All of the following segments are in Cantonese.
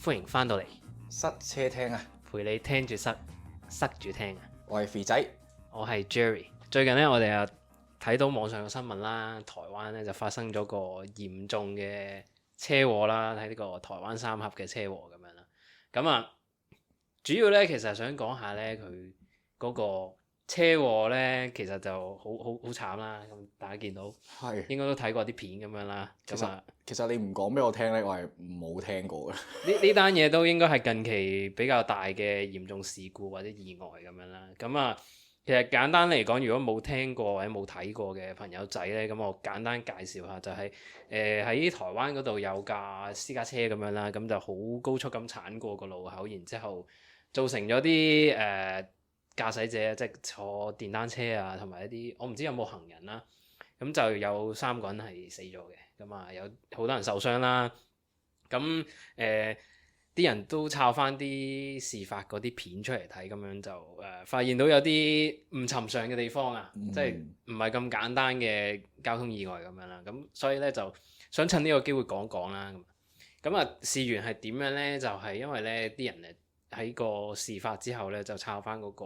歡迎翻到嚟，塞車聽啊！陪你聽住塞住聽啊！我係肥仔，我係 Jerry。最近呢，我哋又睇到網上嘅新聞啦，台灣呢就發生咗個嚴重嘅車禍啦，喺呢個台灣三峽嘅車禍咁樣啦。咁啊，主要呢，其實想講下呢，佢嗰個車禍呢，其實就好慘啦。咁大家見到係應該都睇過啲片咁樣啦。其實你唔講俾我聽呢，我係冇聽過嘅。呢單嘢都應該係近期比較大嘅嚴重事故或者意外咁樣啦。咁啊，其實簡單嚟講，如果冇聽過或者冇睇過嘅朋友仔呢，咁我簡單介紹下就係喺台灣嗰度有架私家車咁樣啦，咁就好高速咁鏟過個路口，然之後造成咗啲駕駛者即係坐電單車啊，同埋一啲我唔知有冇行人啦，咁就有3個人係死咗嘅。咁啊，有好多人受傷啦。咁啲人都抄翻啲事發嗰啲片出嚟睇，咁樣就發現到有啲唔尋常嘅地方啊，即係唔係咁簡單嘅交通意外咁樣啦。咁所以咧就想趁呢個機會講講啦。咁啊，事緣係點樣咧？就係因為咧啲人喺個事發之後咧就抄翻嗰個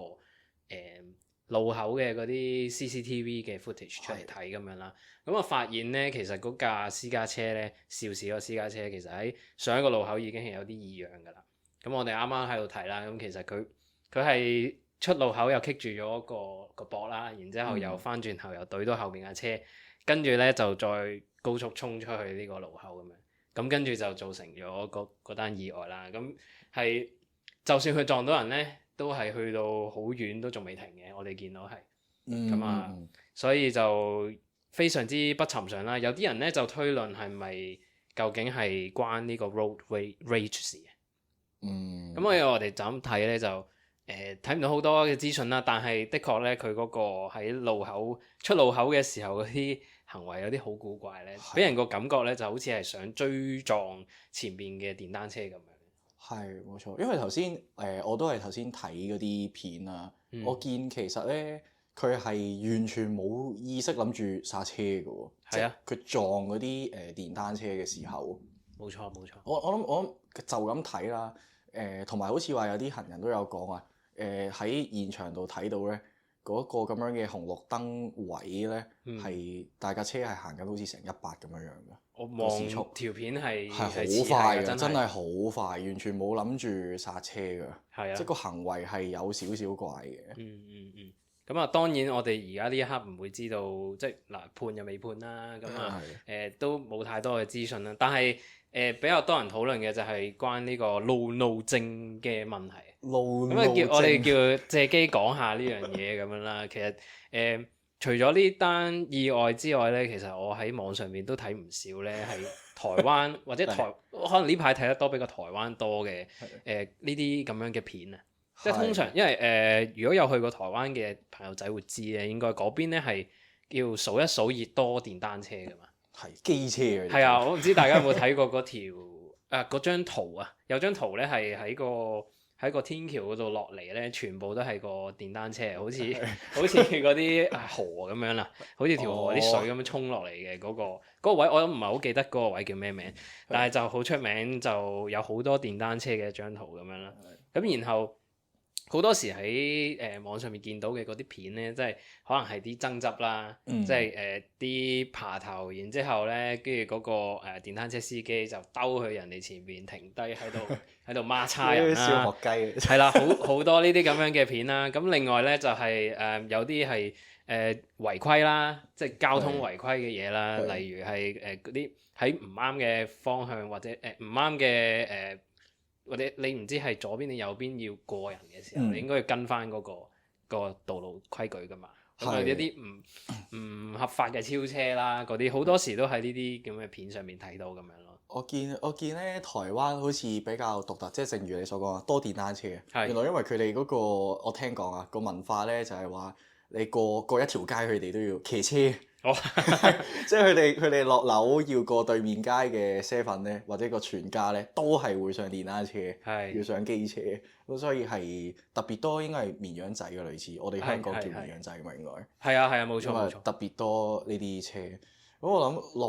路口嘅嗰啲 CCTV 嘅 footage 出嚟睇咁樣啦，咁我發現咧，其實嗰架私家車咧，肇事個私家車其實喺上一個路口已經係有啲異樣㗎啦。咁我哋啱啱喺度睇啦，咁其實佢係出路口又棘住咗個膊啦，然之後又翻轉頭又懟到後邊架車，跟住咧就再高速衝出去呢個路口咁樣，咁跟住就造成咗嗰單意外啦。咁係就算佢撞到人咧，都係去到好遠都仲未停嘅，我哋見到係，咁啊，所以就非常之不尋常啦。有啲人咧就推論係咪究竟係關呢個 road rage 事嘅？咁我哋就咁睇咧就睇唔到好多嘅資訊啦，但係的確咧佢嗰個喺出路口嘅時候嗰啲行為有啲好古怪咧，俾人個感覺咧就好似係想追撞前邊嘅電單車咁樣。係冇錯，因為頭先我都係頭先睇嗰啲片啊，我見其實咧佢係完全冇意識諗住剎車嘅喎，即係佢撞嗰啲電單車嘅時候，冇錯。我諗就咁睇啦，同埋好似話有啲行人都有講啊，喺現場度睇到咧嗰個咁樣嘅紅綠燈位咧係大架車係行緊好似成100咁樣嘅。我望條片係好快嘅，真係好快，完全冇諗住剎車㗎，即係個行為係有少少怪嘅。咁啊，當然我哋而家呢一刻唔會知道，即係嗱判又未判啦，咁啊都冇太多嘅資訊啦。但係比較多人討論嘅就係關呢個路怒症嘅問題。咁啊，我哋叫借機講下呢樣嘢咁樣啦。其實除咗呢單意外之外咧，其實我喺網上面都睇唔少咧，係台灣或者可能呢排睇得多比較台灣多嘅呢啲咁樣嘅片啊。即係通常因為如果有去過台灣嘅朋友仔會知咧，應該嗰邊咧係叫數一數二多電單車㗎嘛。係機車嘅。係啊，我唔知大家有冇睇過嗰張圖啊？有張圖咧係喺個天橋嗰度落嚟咧，全部都係個電單車，好似嗰啲河咁樣啦，好似條河啲水咁樣衝落嚟嘅嗰個位，我都唔係好記得嗰個位叫咩名，但係就好出名，就有好多電單車嘅張圖咁樣啦。咁然後好多時喺網上面見到嘅嗰啲片咧，即係可能係啲爭執啦，即係啲爬頭，然之後咧，跟住嗰個電單車司機就兜去人哋前邊停低喺度孖叉人啦，小學雞係啦，好多呢啲咁樣嘅片啦。咁另外咧就係有啲係違規啦，即係交通違規嘅嘢啦，例如係嗰啲喺唔啱嘅方向或者唔啱嘅或者你唔知係左邊定右邊要過人嘅時候，你應該要跟翻嗰個道路規矩噶嘛。咁有一啲唔合法嘅超車啦，嗰啲好多時都喺呢啲咁嘅片上面睇到咁樣咯。我見咧台灣好似比較獨特，即係正如你所講啊，多電單車嘅。係。原來因為佢哋嗰個我聽講啊，個文化咧就係話你過一條街佢哋都要騎車。即係佢哋落樓要過對面街嘅 seven 咧，或者個全家咧，都係會上電單車，要上機車，咁所以係特別多，應該係綿羊仔嘅類似，我哋香港叫綿羊仔嘛應該。係啊，冇錯。特別多呢啲車，咁我諗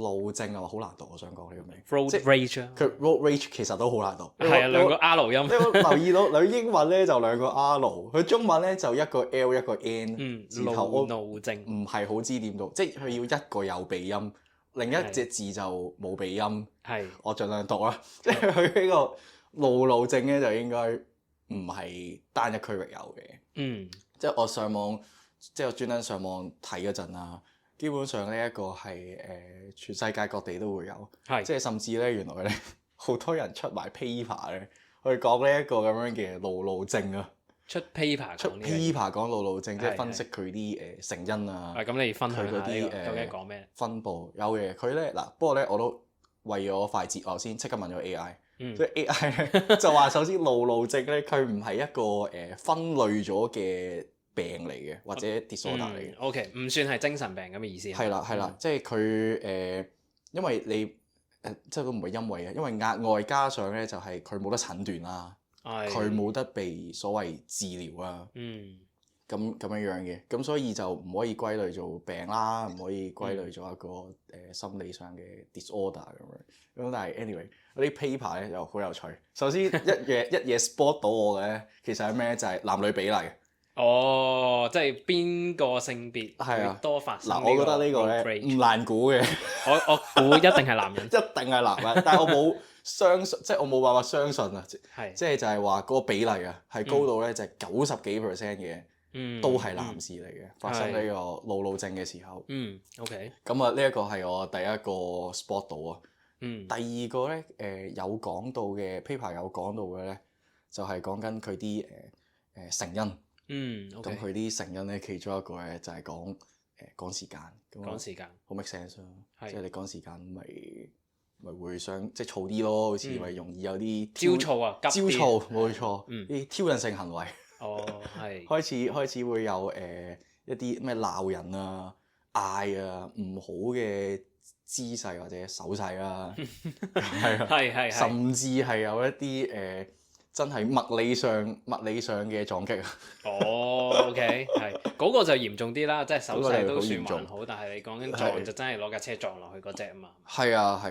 路症啊，好難讀，我想講呢個名。 road rage 啊，佢 road rage 其實都好難讀。係啊，兩個 R 音。你有留意到佢英文咧就兩個 R，佢中文咧就一個 L 一個 N 字頭。路症唔係好知點讀，即係佢要一個有鼻音，另一隻字就冇鼻音。係，我盡量讀啦。即係佢呢個路症咧就應該唔係單一區域有嘅。即係我上網，即係我專登上網睇嗰陣啊。基本上呢一個係全世界各地都會有，即係甚至咧原來咧好多人出埋 paper 咧去講呢一個咁樣嘅路症啊，出 paper 講路症，即係分析佢啲成因啊。咁你分享嗰啲究竟講咩？分佈有嘅，佢咧嗱，不過咧我都為咗快捷，我先即刻問咗 AI，即係 AI 咧就話首先路症咧佢唔係一個分類咗嘅病嚟嘅，或者 disorder 嚟嘅。OK， 唔算係精神病咁嘅意思。係啦，即係佢因為你即係都唔係因為嘅，因為額外加上咧就係佢冇得診斷啦，佢冇得被所謂治療啊。咁樣嘅，咁所以就唔可以歸類做病啦，唔可以歸類做一個心理上嘅 disorder 咁樣。咁但係 anyway 嗰啲 paper 咧又好有趣。首先一嘢 spot 到我嘅咧，其實係咩？就係男女比例。哦，即係邊個性別會多發生？嗱，我覺得呢個咧唔難估嘅。我估一定係男人，一定係男人，但係我冇相信，即係我冇辦法相信啊！即係就係話嗰個比例啊，係高到咧就係90幾% 嘅，都係男士嚟嘅。發生呢個路症嘅時候。OK。咁啊，呢一個係我第一個 spot 到啊。第二個咧，有講到嘅 paper 有講到嘅咧，就係講緊佢啲成因。咁佢啲成因咧，其中一個咧就係趕時間。趕時間好 make sense 咯。即係你趕時間咪會想即係嘈啲咯，好似咪容易有啲焦躁啊，焦躁冇錯。啲挑釁性行為。係。開始會有一啲咩鬧人啊、嗌啊、唔好嘅姿勢或者手勢啦。係。甚至係有一啲真係物理上嘅撞擊啊。OK， 係嗰個就嚴重啲啦，即係手勢都算還好，但係你講緊撞就真係攞架車撞落去嗰隻啊嘛。係啊。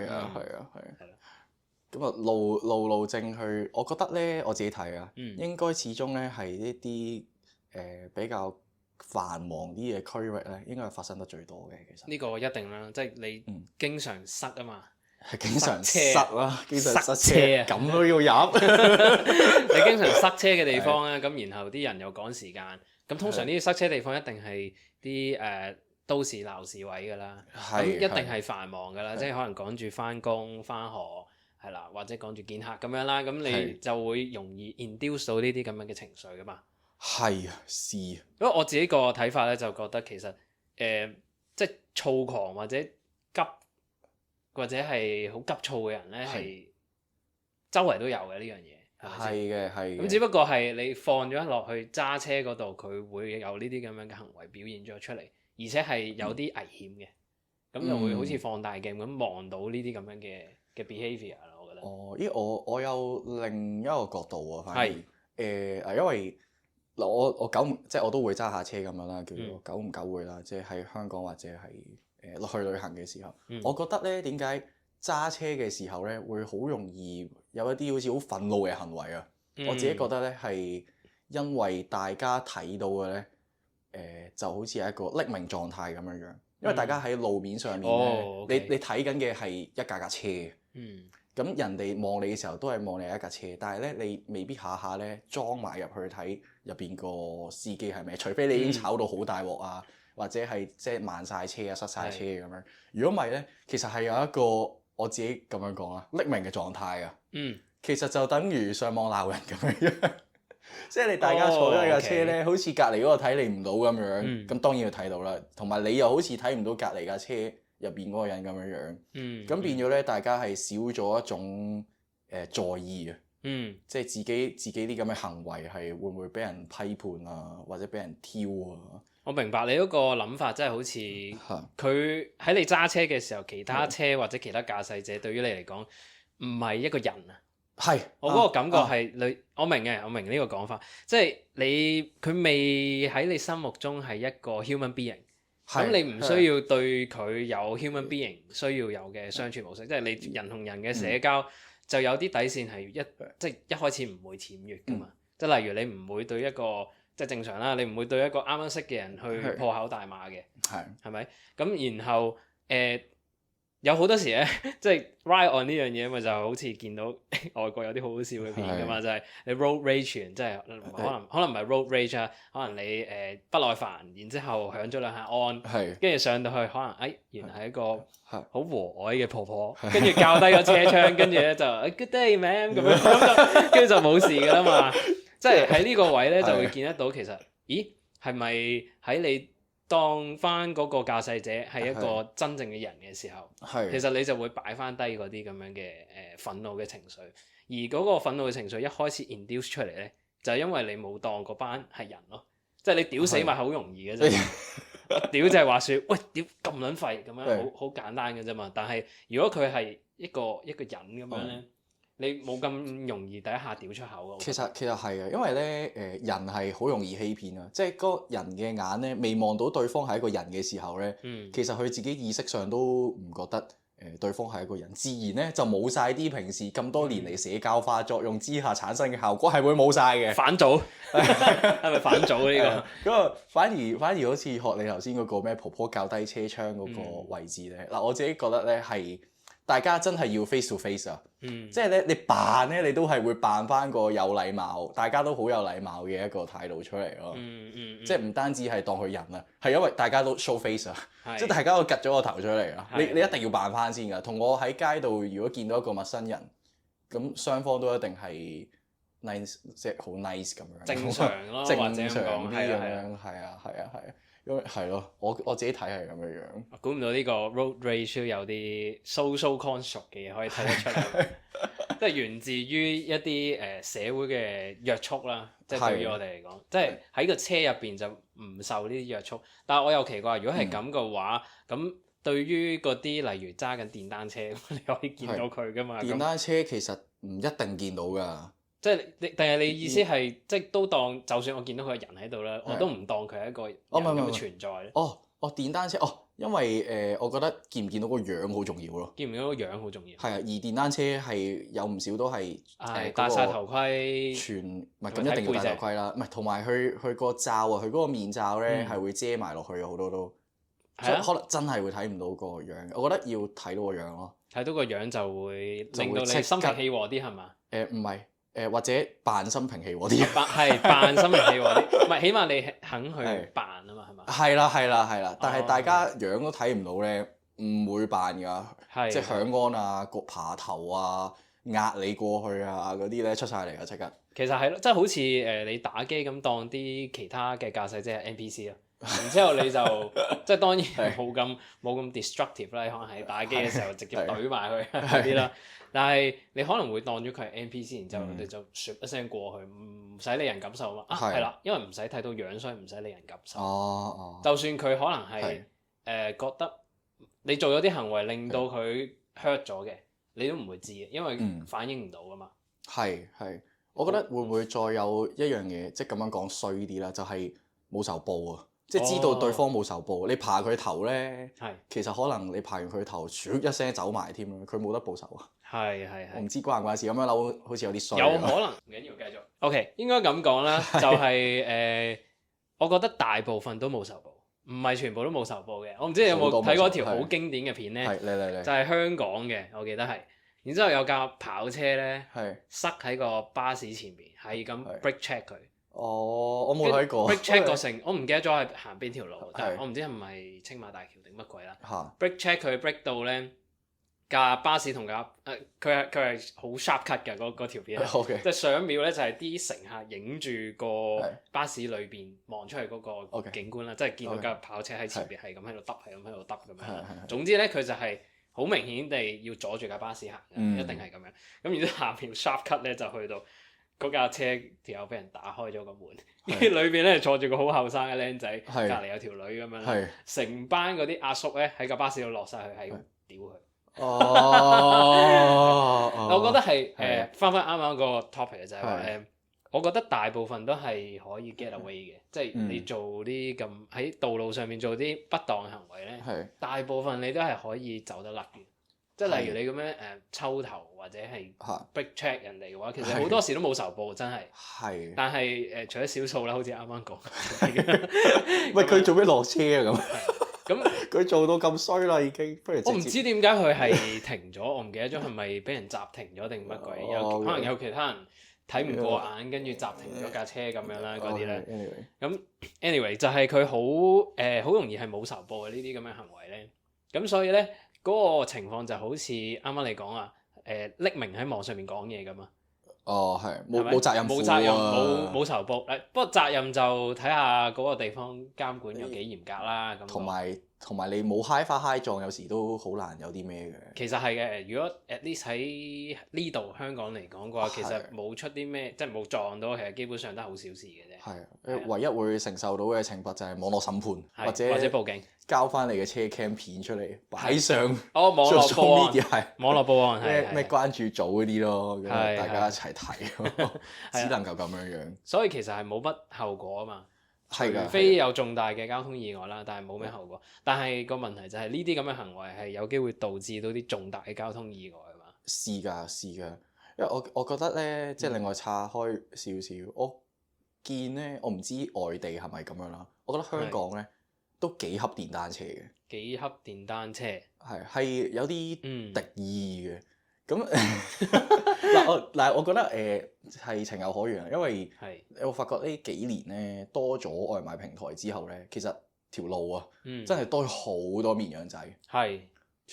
咁啊，路症去，我覺得咧，我自己睇啊，應該始終咧係一啲比較繁忙啲嘅區域咧，應該係發生得最多嘅。其實呢個一定啦，即係你經常塞啊嘛。係經常塞啦，經常塞車啊，咁都要入。你經常塞車嘅地方咧，咁然後啲人又趕時間，咁通常呢啲塞車地方一定係啲都市鬧市位㗎啦，咁一定係繁忙㗎啦，即係可能趕住返工返學係啦，或者趕住見客咁樣啦，咁你就會容易 induce 到呢啲咁樣嘅情緒㗎嘛。係啊，是。因為我自己個睇法咧，就覺得其實即係躁狂或者急。或者係好急躁嘅人咧，係周圍都有嘅呢樣嘢。係嘅。咁只不過係你放咗落去揸車嗰度，佢會有呢啲咁樣嘅行為表現咗出嚟，而且係有啲危險嘅。咁就會好似放大鏡咁望到呢啲咁樣嘅 behaviour 啦。我覺得。我有另一個角度啊，反而因為嗱我即係我都會揸下車咁樣啦，叫做久唔久會啦，即係喺香港或者係。落去旅行嘅時候，我覺得咧點解揸車嘅時候咧會好容易有一啲好似好憤怒嘅行為啊？我自己覺得咧係因為大家睇到嘅咧就好似係一個匿名狀態咁樣樣，因為大家喺路面上面咧，你睇緊嘅係一架車，咁人哋望你嘅時候都係望你一架車，但係咧你未必下下咧裝埋入去睇入邊個司機係咪，除非你已經炒到好大鑊啊！或者係即係慢晒車啊、塞晒車咁樣。如果唔係咧，其實係有一個我自己咁樣講啊，匿名嘅狀態啊。其實就等於上網鬧人咁樣，即係你大家坐咗喺架車咧，好似隔離嗰個睇你唔到咁樣。咁當然要睇到啦，同埋你又好似睇唔到隔離架車入邊嗰個人咁樣樣。咁變咗咧，大家係少咗一種在意啊。即係自己啲咁嘅行為係會唔會俾人批判啊，或者俾人挑啊？我明白你嗰個諗法，真係好似佢喺你揸車嘅時候，其他車或者其他駕駛者對於你嚟講唔係一個人啊。係，我嗰個感覺係你，我明嘅，我明呢個講法，即係佢未喺你心目中係一個 human being，咁你唔需要對佢有 human being 需要有嘅相處模式，即係你人同人嘅社交就有啲底線係即係一開始唔會僭越噶嘛。即係例如你唔會對一個即係正常啦，你唔會對一個啱啱識嘅人去破口大罵嘅，係咪？咁然後有好多時咧，即係 ride on 呢樣嘢咪就好似見到外國有啲好好笑嘅片㗎嘛，就係你 road rage 完，即係可能唔係 road rage 啊，可能你不耐煩，然之後響咗兩下安，跟住上到去可能原來係一個好和藹嘅婆婆，跟住較低個車窗，跟住咧就 good day ma'am 咁樣，跟住就冇事㗎啦嘛。即係喺呢個位咧就會見得到其實，咦係咪喺你當翻嗰個駕駛者係一個真正嘅人嘅時候，其實你就會擺翻低嗰啲咁樣嘅憤怒嘅情緒，而嗰個憤怒嘅情緒一開始 induce 出嚟咧，就係因為你冇當嗰班係人咯，即係你屌死咪好容易嘅啫，屌就係話説，喂屌咁撚廢咁樣，好簡單嘅啫嘛。但係如果佢係一個人咁樣咧，你冇咁容易第一下屌出口嘅。其實係嘅，因為咧人係好容易欺騙啊，即係嗰個人嘅眼咧未望到對方係一個人嘅時候咧，其實佢自己意識上都唔覺得對方係一個人，自然咧就冇晒啲平時咁多年嚟社交化作用之下產生嘅效果係會冇晒嘅。反祖係咪反祖呢個？咁啊反而好似學你頭先嗰個咩婆婆較低車窗嗰個位置咧，嗱我自己覺得咧係。大家真係要 face to face 啊！即係咧，你扮咧，你都係會扮翻個有禮貌，大家都好有禮貌嘅一個態度出嚟咯。即係唔單止係當佢人啊，係因為大家都 show face 啊，即係大家都趌咗個頭出嚟啊！你一定要扮翻先㗎。同我喺街度，如果見到一個陌生人，咁雙方都一定係 nice， 即係好 nice 咁樣。正常咯，正常啲咁樣，係啊。因為係咯，我自己睇係咁樣樣。估唔到呢個 road rage 有啲 social construct 嘅嘢可以睇得出嚟，即係源自於一啲社會嘅約束啦。即係對於我哋嚟講，即係喺個車入邊就唔受呢啲約束。但係我又奇怪，如果係咁嘅話，咁對於嗰啲例如揸緊電單車，你可以見到佢㗎嘛？電單車其實唔一定見到㗎。即係但係你意思係，即係都當，就算我見到佢個人喺度啦，我都唔當佢係一個人咁嘅存在咧。電單車因為我覺得見唔見到個樣好重要咯。見唔見到個樣好重要。係啊，而電單車係有唔少都係戴晒頭盔，唔係咁一定要戴頭盔啦。唔係同埋佢個罩啊，佢嗰個面罩咧係會遮埋落去嘅，好多都。所以可能真係會睇唔到個樣。我覺得要睇到個樣咯。睇到個樣就會令到你心平氣和啲係嘛？唔係。或者扮心平氣和啲，扮心平氣和啲，唔係起碼你肯去扮啊嘛，係嘛？係啦，但係大家樣都睇唔到咧，唔會扮㗎，即係響安啊、爬頭啊、壓你過去啊嗰啲咧出晒嚟㗎即刻。其實係咯，即係好似你打機咁，當啲其他嘅駕駛者係 NPC 啊，然之後你就即係當然冇咁 destructive 啦，可能係打機嘅時候直接懟埋佢嗰啲啦。但係你可能會當咗佢係 NPC，然之後你就説一聲過去，唔使理人感受啊嘛。係啦，因為唔使睇到樣，所以唔使理人感受。就算佢可能係覺得你做咗啲行為令到佢 hurt 咗嘅，你都唔會知嘅，因為反應唔到噶嘛。係，我覺得會唔會再有一樣嘢，即係咁樣講衰啲啦，就係冇仇報啊！即係知道對方冇仇報，你爬佢頭咧，其實可能你爬完佢頭，一聲走埋添啦，佢冇得報仇啊！係，我唔知關唔關事，咁樣扭好似有啲衰。有可能，唔緊要，繼續。OK，應該咁講啦，就係我覺得大部分都冇仇報，唔係全部都冇仇報嘅。我唔知你有冇睇過一條好經典嘅片咧？就係香港嘅，我記得係。然之後有架跑車咧，塞喺個巴士前面，係咁 brake check 佢。我冇睇過。brake check 個成，我唔記得咗係行邊條路，但係我唔知係唔係青馬大橋定乜鬼啦。brake check 佢 brake 到咧。架巴士同架佢係好 sharp cut 嘅嗰條片，即係上一秒咧就係啲乘客影住個巴士裏邊望出去嗰個景觀啦，即係見到架跑車喺前邊係咁喺度揼，係咁喺度揼咁樣。總之咧佢就係好明顯地要阻住架巴士行嘅，一定係咁樣。咁然之後下邊 sharp cut 咧就去到嗰架車條友俾人打開咗個門，裏邊咧坐住個好後生嘅僆仔，隔離有條女咁樣，成班嗰啲阿叔咧喺架巴士度落晒去，係咁屌佢。我覺得係翻啱啱嗰個 topic 就係話我覺得大部分都係可以 get away 嘅，即係你做啲咁喺道路上面做啲不當行為咧，大部分你都係可以走得甩嘅。即係例如你咁樣抽頭或者係 break check 人哋嘅話，其實好多時都冇仇報，真係。係。但係除咗少數啦，好似啱啱講。喂，佢做咩落車啊？咁佢做到咁衰啦，已經。不如我唔知點解佢係停咗，我唔記得咗係咪俾人閘停咗定乜鬼？可能有其他人睇唔過眼，跟住閘停咗架車咁樣啦，嗰啲咧。咁 anyway 就係佢好容易係冇仇報嘅呢啲咁嘅行為咧。咁所以咧。嗰個情況就好似啱啱你講啊，匿名喺網上面講嘢咁啊。哦，係冇責任，冇責任，冇仇報。不過責任就睇下嗰個地方監管有幾嚴格啦。咁同埋你冇嗨花嗨撞，有時都好難有啲咩嘅。其實係嘅，如果 at least 喺呢度香港嚟講嘅話，其實冇出啲咩，即係冇撞到，其實基本上都係好小事嘅啫。係，唯一會承受到嘅懲罰就係網絡審判，或者報警，交翻你嘅車 cam 片出嚟擺上。網絡報案係網絡報案咩關注組嗰啲咯，大家一齊睇，只能夠咁樣。所以其實係冇乜後果啊嘛。除非有重大嘅交通意外啦，但係冇咩後果。但係個問題就係呢啲咁嘅行為係有機會導致到啲重大嘅交通意外啊嘛。是㗎，因為我覺得咧，即係另外岔開少少，我見咧，我唔知外地係咪咁樣啦。我覺得香港咧都幾恰電單車嘅。幾恰電單車？係有啲敵意嘅。咁我覺得係情有可原，因為我發覺呢幾年咧多咗外賣平台之後咧，其實條路啊，真係多咗好多綿羊仔。係，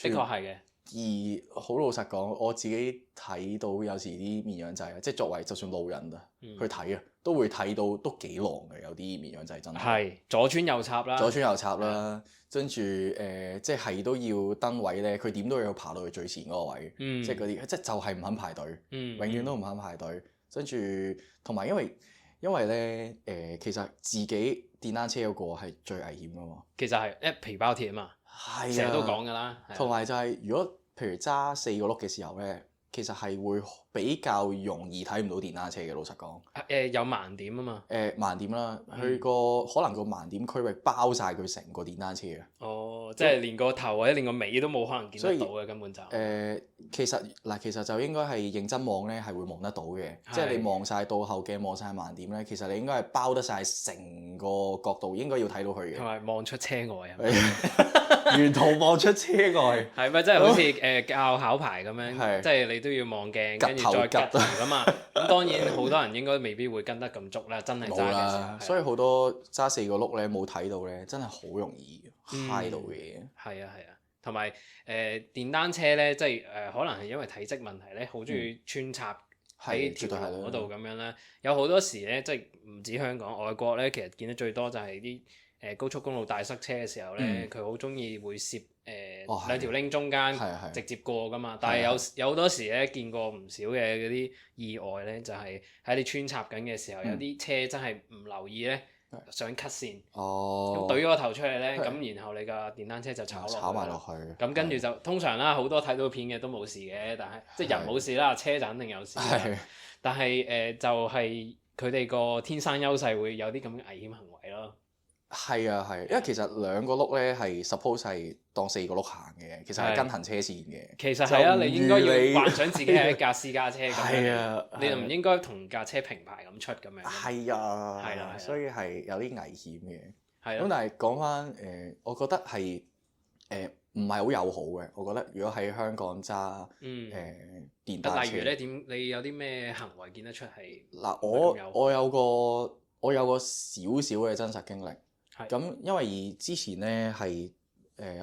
的確係嘅。而好老實講，我自己睇到有時啲綿羊仔啊，即係作為就算路人啊去睇啊，都會睇到都幾狼嘅，有啲綿羊仔真係。係左穿右插啦，跟住即係都要登位咧，佢點都要爬到去最前嗰個位，即係嗰啲，即係就係唔肯排隊，永遠都唔肯排隊。跟住同埋因為咧其實自己電單車嗰個係最危險噶嘛。其實係皮包鐵啊嘛，成日都講噶啦。同埋就係如果譬如揸4個轆嘅時候咧，其實係會比較容易睇唔到電單車嘅。老實講，有盲點啊嘛。盲點啦，佢可能個盲點區域包晒佢成個電單車啊。哦，即係連個頭或者連個尾都冇可能見得到嘅，根本就。其實就應該係認真望咧，係會望得到嘅。即係你望晒倒後鏡，望晒盲點咧，其實你應該係包得晒成個角度，應該要睇到佢嘅。同埋望出車外啊！沿途望出車外，係咪即係好似教考牌咁樣？即係你都要望鏡，跟住再吉頭㗎嘛。咁當然好多人應該未必會跟得咁足啦，真係揸嘅時候。所以好多揸4個轆咧冇睇到咧，真係好容易揩到嘅。係啊，同埋電單車咧，即係可能係因為體積問題咧，好中意穿插喺條路嗰度咁樣啦。有好多時咧，即係唔止香港，外國咧，其實見得最多就係啲高速公路大塞車嘅時候咧，佢好中意會攝兩條 link 中間直接過㗎嘛。但係有好多時咧，見過唔少嘅嗰啲意外咧，就係喺你穿插緊嘅時候，有啲車真係唔留意咧，想 cut 線，咁懟咗個頭出嚟咧，咁然後你架電單車就炒埋落去。咁跟住就通常啦，好多睇到片嘅都冇事嘅，但係即係人冇事啦，車就肯定有事。但係就係佢哋個天生優勢會有啲咁嘅危險行為咯。係啊，因為其實2個轆咧係 suppose 係當4個轆行嘅，其實係跟行車線嘅。其實係啊，你應該要幻想自己係一架私家車咁樣，你就唔應該同架車平排咁出咁樣。係啊，所以係有啲危險嘅。係啊。咁但係講翻我覺得係唔係好友好嘅。我覺得如果喺香港揸電單車，例如咧你有啲咩行為見得出係嗱？我有個少少嘅真實經歷。咁因為之前咧係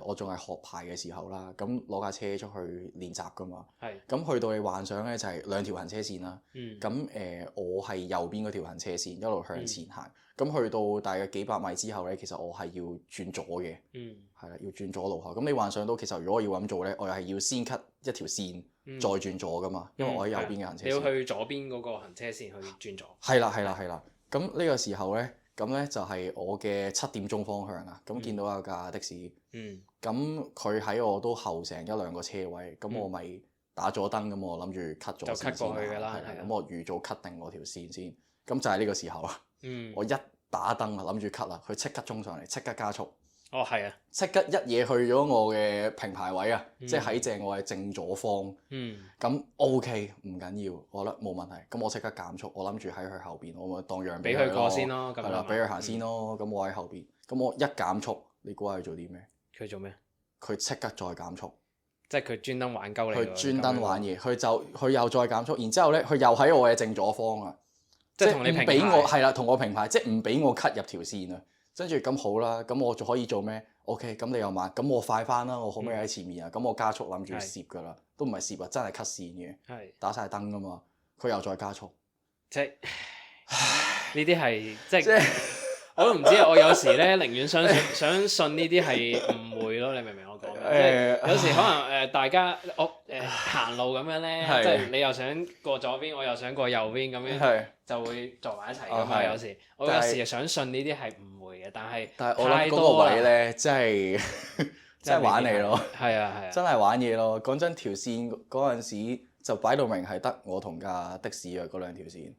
我仲係學牌嘅時候啦，咁攞架車出去練習㗎嘛。咁去到你幻想咧就係2條行車線啦。咁我係右邊嗰條行車線一路向前行。咁去到大約幾百米之後咧，其實我係要轉左嘅。係啦，要轉左路口。咁你幻想到其實如果我要咁做咧，我又係要先 cut 一條線，再轉左㗎嘛。因為我喺右邊嘅行車線。你要去左邊嗰個行車線去轉左。係啦。咁呢個時候咧。咁咧就係我嘅7點鐘方向啊，咁見到有架的士，咁佢喺我都後成1-2個車位，咁我咪打咗燈，咁我諗住 cut 咗線先啦，咁我預早 cut 定我條線先，咁就係呢個時候啦。嗯。我一打燈啊，諗住 cut 啦，佢即刻衝上嚟，即刻加速。哦，係啊。即刻一嘢去咗我嘅平排位啊！即係喺正我嘅正左方。咁 OK 唔緊要，我覺得冇問題。咁我即刻減速，我諗住喺佢後邊，我咪當讓俾佢過先咯。係啦，俾佢行先咯。咁我喺後邊，咁我一減速，你估下佢做啲咩？佢做咩？佢即刻再減速。即係佢專登玩鳩你。佢專登玩嘢，佢又再減速，然之後咧，佢又喺我嘅正左方啊！即係唔俾我係啦，同我平排，即係唔俾我 cut 入條線啊！跟住咁好啦，咁我就可以做咩 ？OK，咁你又慢，咁我快翻啦！我可唔可以喺前面啊？咁我加速諗住攝㗎啦，都唔係攝啊，真係 cut 線嘅，打晒燈㗎嘛。佢又再加速，即係呢啲係即係我都唔知啊！我有時咧寧願相信呢啲係誤會咯，你明唔明我講咩？即係有時可能大家行路咁樣咧，即係你又想過左邊，我又想過右邊咁樣，就會撞埋一齊㗎嘛。有時我有時想信呢啲係誤會嘅，但係我諗嗰個位咧，真係真係玩你咯。係啊，真係玩嘢咯。講真，條線嗰陣時就擺到明係得我同架的士啊，嗰兩條線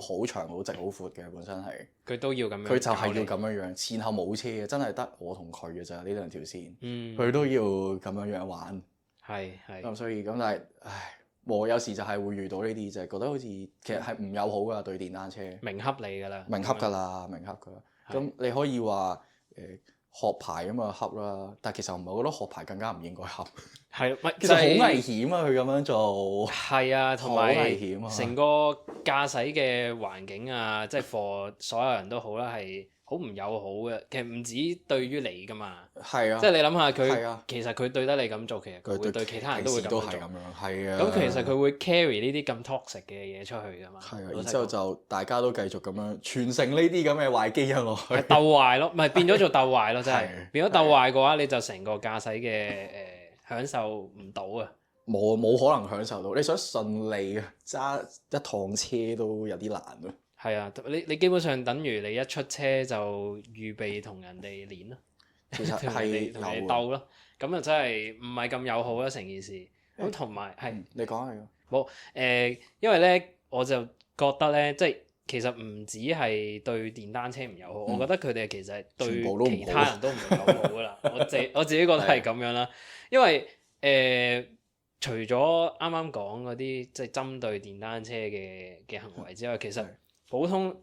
好長、好直、好闊嘅，本身係。佢都要咁樣。佢就係要咁樣樣，前後冇車嘅，真係得我同佢嘅咋呢兩條線。佢都要咁樣樣玩。係。咁所以咁但係，唉，我有時就係會遇到呢啲，就係覺得好似其實係唔友好噶對電單車。明恰你㗎啦。明恰㗎啦。咁你可以話學牌咁啊恰啦，但係其實唔係，我覺得學牌更加唔應該恰。係，其實好危險啊！佢咁樣做。係啊，同埋成個駕駛嘅環境啊，即係 for 所有人都好啦，係好唔友好嘅。其實唔止對於你㗎嘛。係啊。即係你諗下佢，其實佢對得你咁做，其實佢會對其他人都會咁做。係咁樣。係啊。咁其實佢會 carry 呢啲咁 toxic 嘅嘢出去㗎嘛。係啊。然之後就大家都繼續咁樣傳承呢啲咁嘅壞基因落去。鬥壞咯，唔係變咗做鬥壞咯，真係。變咗鬥壞嘅話，你就成個駕駛嘅享受唔到啊！冇可能享受到。你想順利啊，揸一趟車都有啲難啊。係啊，你基本上等於你一出車就預備同人哋練咯，其實係同人哋鬥咯。咁啊真係唔係咁友好啦成件事。咁同埋係你講下冇因為咧我就覺得咧，即係其實唔止係對電單車唔友好，我覺得佢哋其實對其他人都唔友好噶啦。我自己覺得係咁樣啦。因為除咗啱啱講嗰啲即係針對電單車嘅行為之外，其實普通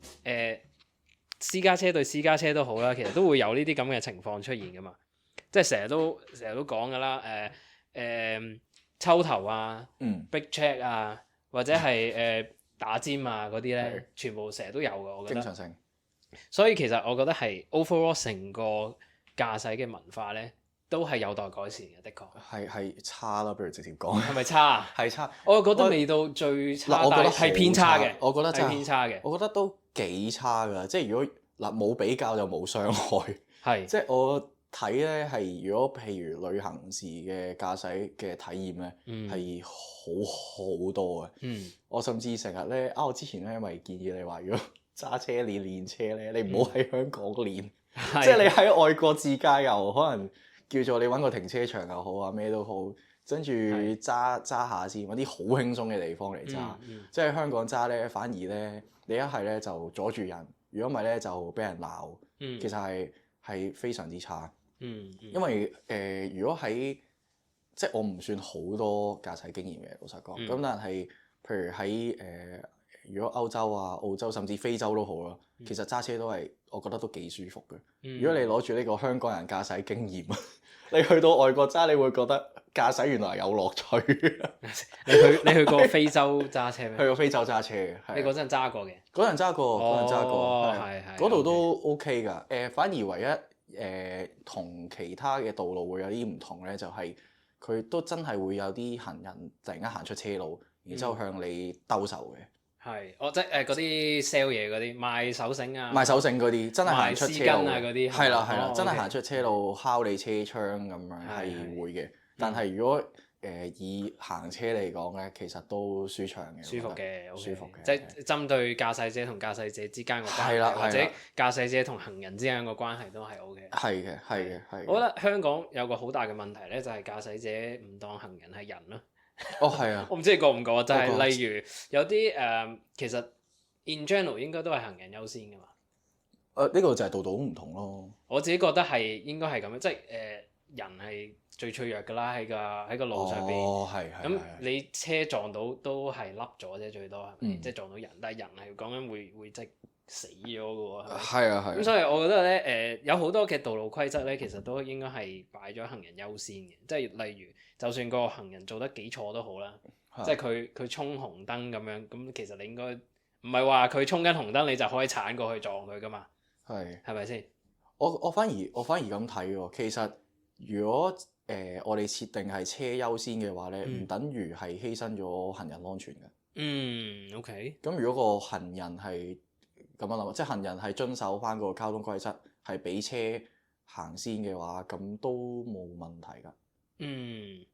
私家車對私家車都好啦，其實都會有呢啲咁嘅情況出現噶嘛。即係成日都講噶啦，抽頭啊、Big Check 啊，或者係打尖啊嗰啲咧，全部成日都有噶，我覺得。經常性。所以其實我覺得係 overall 成個駕駛嘅文化咧，都係有待改善嘅，的確。係差啦，不如直接講。係咪差啊？係差。我覺得未到最差，但係偏差嘅。我覺得係偏差嘅。我覺得都幾差㗎，即係如果冇比較就冇傷害。係。即係我睇咧係，如果譬如旅行時嘅駕駛嘅體驗咧，係好多嘅。我甚至成日咧我之前咧咪建議你話，如果揸車練車咧，你唔好喺香港練，即係你喺外國自駕遊可能。叫做你揾個停車場又好啊，咩都好，跟住揸下先，揾啲好輕鬆嘅地方嚟揸。即係香港揸咧，反而咧你一係咧就阻住人，如果唔係咧就俾人鬧。其實係非常之差。因為如果喺即係我唔算好多駕駛經驗嘅，老實講。咁但係譬如喺如果歐洲啊、澳洲甚至非洲都好啦，其實揸車都係我覺得都幾舒服嘅。如果你攞住呢個香港人駕駛經驗，你去到外國揸，你會覺得駕駛原來有樂趣。你去過非洲揸車咩？去過非洲揸車嘅。你嗰陣揸過嘅？嗰陣揸過，係嗰度都 OK 㗎。反而唯一同其他嘅道路會有啲唔同咧，就係佢都真係會有啲行人突然間行出車路，然之後向你兜售嘅。係，即係嗰啲 sell 嘢嗰啲賣手繩啊，賣手繩嗰啲真係行出車路嗰啲，係啦，真係行出車路敲你車窗咁樣係會嘅。但係如果以行車嚟講咧，其實都舒暢嘅，舒服嘅，舒服嘅。即係針對駕駛者同駕駛者之間個關係，或者駕駛者同行人之間個關係都係 OK。係嘅。我覺得香港有個好大嘅問題咧，就係駕駛者唔當行人係人咯。係啊！我唔知你覺唔覺啊？就係例如有啲其實 in general 應該都係行人優先噶嘛。呢個就係度度都唔同咯。我自己覺得係應該係咁樣，即係人係最脆弱㗎啦，喺個路上邊。哦，係。咁你車撞到都係凹咗啫，最多係咪？即係撞到人，但係人係講緊會即係死咗㗎喎。係啊。咁所以我覺得咧有好多嘅道路規則咧，其實都應該係擺咗行人優先嘅，即係例如就算個行人做得幾錯都好啦，即係佢衝紅燈咁樣，咁其實你應該唔係話佢衝緊紅燈你就可以鏟過去撞佢㗎嘛。係咪先？我反而咁睇喎。其實如果我哋設定係車優先嘅話咧，唔等於係犧牲咗行人安全嘅。OK。咁如果個行人係咁樣諗，即係行人係遵守翻個交通規則，係俾車行先嘅話，咁都冇問題㗎。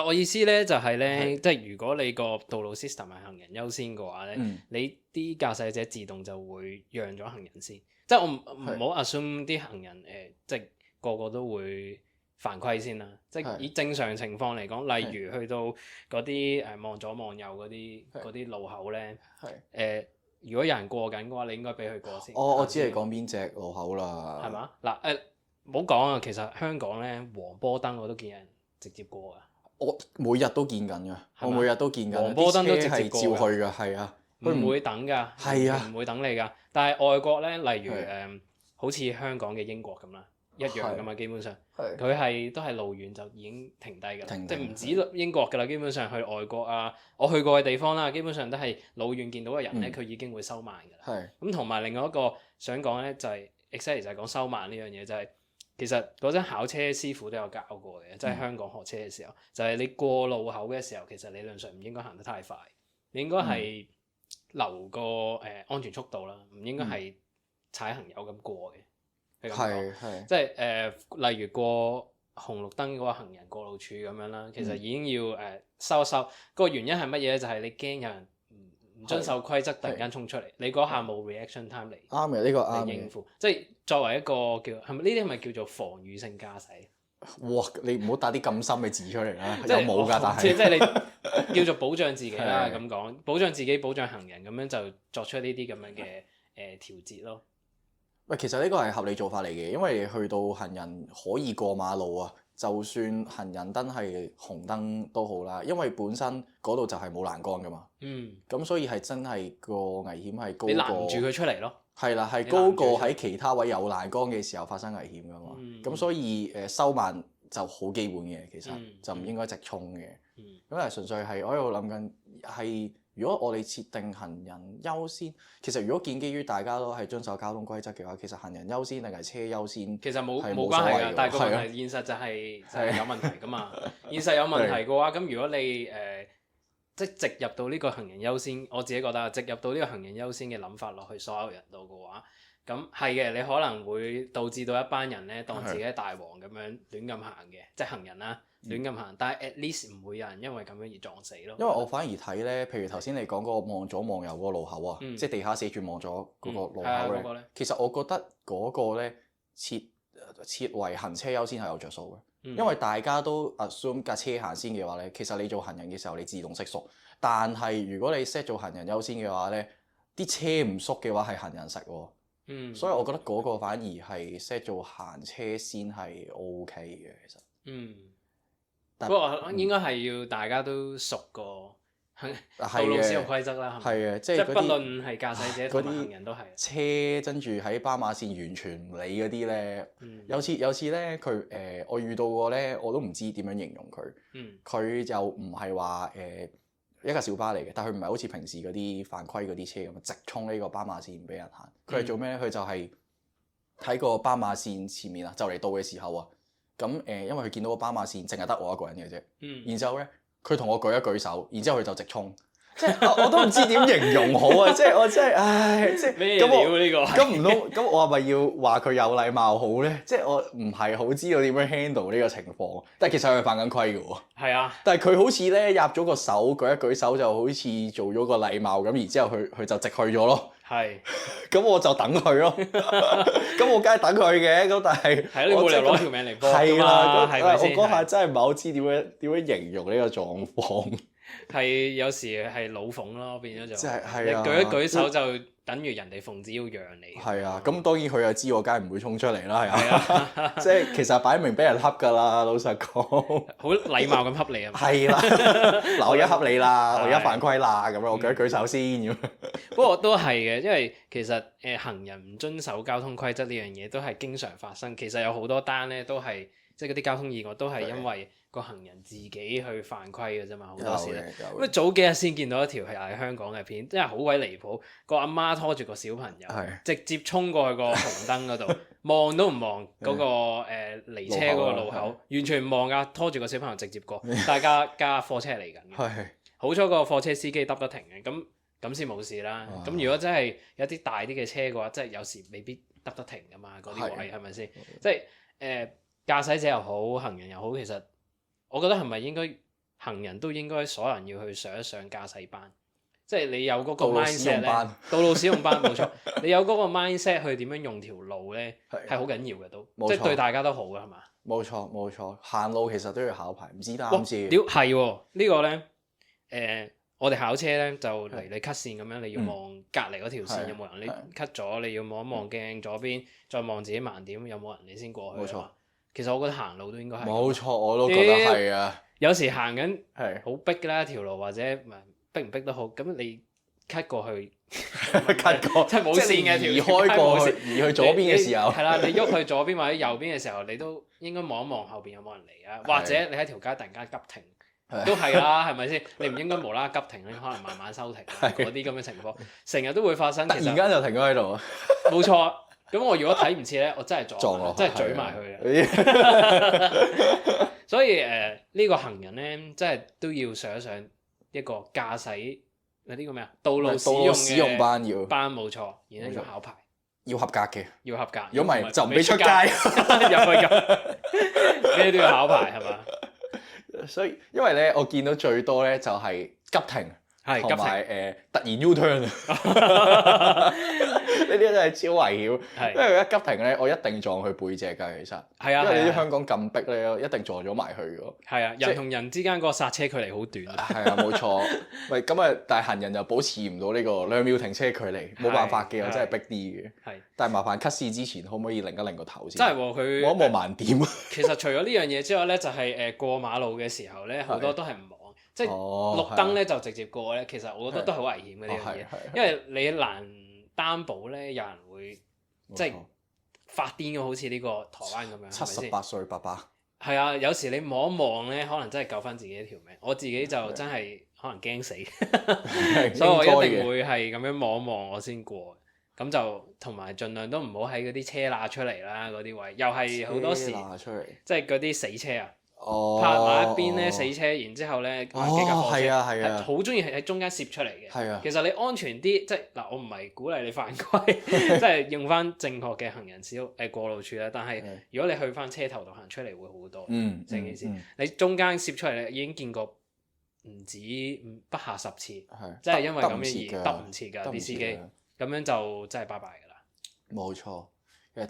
我意思咧就係咧，即係如果你個道路 system 係行人優先嘅話咧，你啲駕駛者自動就會讓咗行人先。即係我唔好 assume 啲行人即係個個都會犯規先啦。即係以正常情況嚟講，例如去到嗰啲望左望右嗰啲路口咧，如果有人過緊嘅話，你應該俾佢過先。我知你講邊隻路口啦。係嘛？嗱唔好講啊！其實香港咧黃波燈我都見人直接過㗎。我每日都見緊㗎，我每日都見緊。黃波燈都直接過。照去㗎，係啊。佢唔會等㗎，係啊，唔會等你㗎。但係外國咧，例如好似香港嘅英國咁啦，一樣㗎嘛。基本上佢都係路遠就已經停低㗎啦，即係唔止英國㗎啦。基本上去外國啊，我去過嘅地方啦，基本上都係路遠見到嘅人咧，佢已經會收慢㗎啦。咁同埋另外一個想講咧，就係 exactly 就係講收慢呢樣嘢，就係其實嗰陣考車師傅都有教過嘅，即係香港學車嘅時候，就係你過路口嘅時候，其實理論上唔應該行得太快，你應該係留個安全速度啦，唔應該係踩行友咁過嘅。係即係例如過紅綠燈嗰個行人過路處咁樣啦，其實已經要收一收。個原因係乜嘢咧？就係你驚有人唔遵守規則，突然間衝出嚟，你嗰下冇 reaction time 嚟。啱嘅，呢個啱嘅。應付，即係作為一個叫呢啲係咪叫做防禦性駕駛？哇！你唔好打啲咁深嘅字出嚟啦，有冇㗎？但係即係你叫做保障自己啦，咁講，保障自己、保障行人，咁樣就作出呢啲咁樣嘅調節咯。喂，其實呢個係合理做法嚟嘅，因為去到行人可以過馬路啊，就算行人燈係紅燈都好啦，因為本身嗰度就係冇欄杆㗎嘛。咁所以係真係個危險係高過。你攔住佢出嚟咯。係啦，係高過喺其他位有欄杆嘅時候發生危險㗎嘛。咁所以收慢就好基本嘅，其實就唔應該直衝嘅。咁係純粹係我喺度諗緊係，如果我哋設定行人優先，其實如果建基於大家都係遵守交通規則嘅話，其實行人優先定係車優先，其實冇關係㗎。但係個問題現實就係有問題㗎嘛。現實有問題嘅話，咁如果你即係植入到呢個行人優先，我自己覺得植入到呢個行人優先嘅諗法落去所有人度嘅話，咁係嘅，你可能會導致到一班人咧當自己係大王咁樣亂咁行嘅，即係行人啦亂咁行，但係 at least 唔會有人因為咁樣而撞死咯。因為我反而睇咧，譬如頭先你講嗰個望左望右嗰個路口啊，即係地下寫住望左嗰個路口咧，其實我覺得嗰個咧設為行車優先係有着數嘅。因為大家都 assume 架車行先嘅話咧，其實你做行人嘅時候你自動識縮，但係如果你 set 做行人優先嘅話咧，啲車唔縮嘅話係行人食喎。所以我覺得嗰個反而係 set 做行車先係 OK 嘅，其實。不過應該係要大家都熟個道路使用規則啦，係咪？即係不論係駕駛者同埋行人都係。車跟住喺斑馬線完全唔理嗰啲咧，有次咧佢我遇到過咧，我都唔知點樣形容佢。佢就唔係話一架小巴嚟嘅，但佢唔係好似平時嗰啲犯規嗰啲車咁直衝呢個斑馬線俾人行。佢係做咩咧？佢就係喺個斑馬線前面啊，就嚟到嘅時候啊，咁因為佢見到個斑馬線淨係得我一個人嘅啫。然之後咧，佢同我舉一舉手，然之後佢就直衝。即係我都唔知點形容好啊！即係我真係，唉，即係咩料呢個？咁唔通咁我係咪要話佢有禮貌好咧？即係我唔係好知道點樣 handle 呢個情況，但係其實佢係犯緊規嘅喎。係啊，但係佢好似咧入咗個手，舉一舉手就好似做咗個禮貌咁，然之後佢就直去咗咯。係。咁我就等佢咯。咁我梗係等佢嘅，咁但係係你冇理由攞條命嚟搏㗎嘛？係啦，係咪先？我嗰下真係唔係好知點樣形容呢個狀況。係有時係老奉咯，變咗就即係係你啊舉一舉手就等於人哋奉旨要讓你。係啊，咁當然佢又知我梗係唔會衝出嚟啦，係係啊，啊，即係其實擺明俾人恰㗎啦，老實講。好禮貌咁恰你啊嘛。係啦，嗱我而家恰你啦，我而家係犯規啦，咁樣我舉一舉手先咁。不過都係嘅，因為其實行人唔遵守交通規則呢樣嘢都係經常發生。其實有好多單咧都係即係嗰啲交通意外都係因為個行人自己去犯規嘅啫嘛，好多時咧。咁早幾日先見到一條係香港嘅片，真係好鬼離譜。個阿媽拖住個小朋友，直接衝過去個紅燈嗰度，望都唔望嗰個離車嗰個路口，完全唔望噶，拖住個小朋友直接過。大家架貨車嚟緊嘅，好彩個貨車司機得停嘅，咁先冇事啦。咁如果真係有啲大啲嘅車嘅話，即係有時未必得停噶嘛，嗰啲位係咪先？即係駕駛者又好，行人又好，其實我覺得係咪應該行人都應該所有人要去上一上駕駛班？即係你有嗰個 mindset 咧，道路使用班冇錯，你有嗰個 mindset 去點樣用條路咧，係好緊要嘅都，即係對大家都好嘅係嘛？冇錯冇錯，行路其實都要考牌，唔知得啱知。屌係喎，呢個咧我哋考車咧就嚟你 cut 線咁樣，你要望隔離嗰條線有冇人，你 cut 咗你要望一望鏡左邊，再望自己盲點有冇人你先過去。冇錯，其實我覺得行路都應該係。冇錯，我都覺得係啊。有時行緊好逼㗎啦條路，或者逼唔逼都好，咁你 cut 過去，cut 過即係冇線嘅條，移開過去，移去左邊嘅時候，係啦，你喐去左邊或者右邊嘅時候，你都應該望一望後邊有冇人嚟啊，或者你喺條街突然間急停。都係啦，係咪先？你唔應該無啦啦急停咧，可能慢慢收停嗰啲咁嘅情況，成日都會發生。突然間就停咗喺度。冇錯，咁我如果睇唔切咧，我真係撞落，真係咀埋佢嘅。所以呢個行人咧，真係都要上一上一個駕駛呢個咩啊？道路使用班冇錯，然後要考牌，要合格嘅，要合格。如果唔係就唔俾出街。入去咁，咩都要考牌係嘛？所以，因為咧，我見到最多咧就係急停，同埋突然 U turn 啊！呢啲真係超危險，因為一急停咧，我一定撞佢背脊㗎。其實係啊，因為你啲香港咁逼咧，一定撞咗埋去㗎。係啊，人同人之間嗰個剎車距離好短。係啊，冇錯。喂，咁啊，但係行人又保持唔到呢個2秒停車距離，冇辦法嘅，我真係逼啲嘅。係，但係麻煩 cut 線之前，可唔可以擰一擰個頭先？真係喎，佢望一望盲點。其實除咗呢樣嘢之外咧，就係過馬路嘅時候咧，好多都係唔望，即係綠燈咧就直接過咧。其實我覺得都係好危險嘅呢樣嘢，因為你難擔保咧，有人會即係發癲嘅，好似呢個台灣咁樣。78歲爸爸。係啊，有時你望一望咧，可能真係救翻自己一條命。我自己就真係可能驚死，所以我一定會係咁樣望一望我先過。咁就同埋盡量都唔好喺嗰啲車罅出嚟啦，嗰啲位又係好多時，即係嗰啲死車啊。泊埋一邊咧死車，然之後咧幾架貨車，係好中意喺中間攝出嚟嘅。其實你安全啲，即係嗱，我唔係鼓勵你犯規，即係用翻正確嘅行人過路處啦。但係如果你去翻車頭度行出嚟會好多，成件事。你中間攝出嚟咧已經見過唔止不下10次，即係因為咁樣而得唔切㗎啲司機，咁樣就真係拜拜㗎啦。冇錯，其實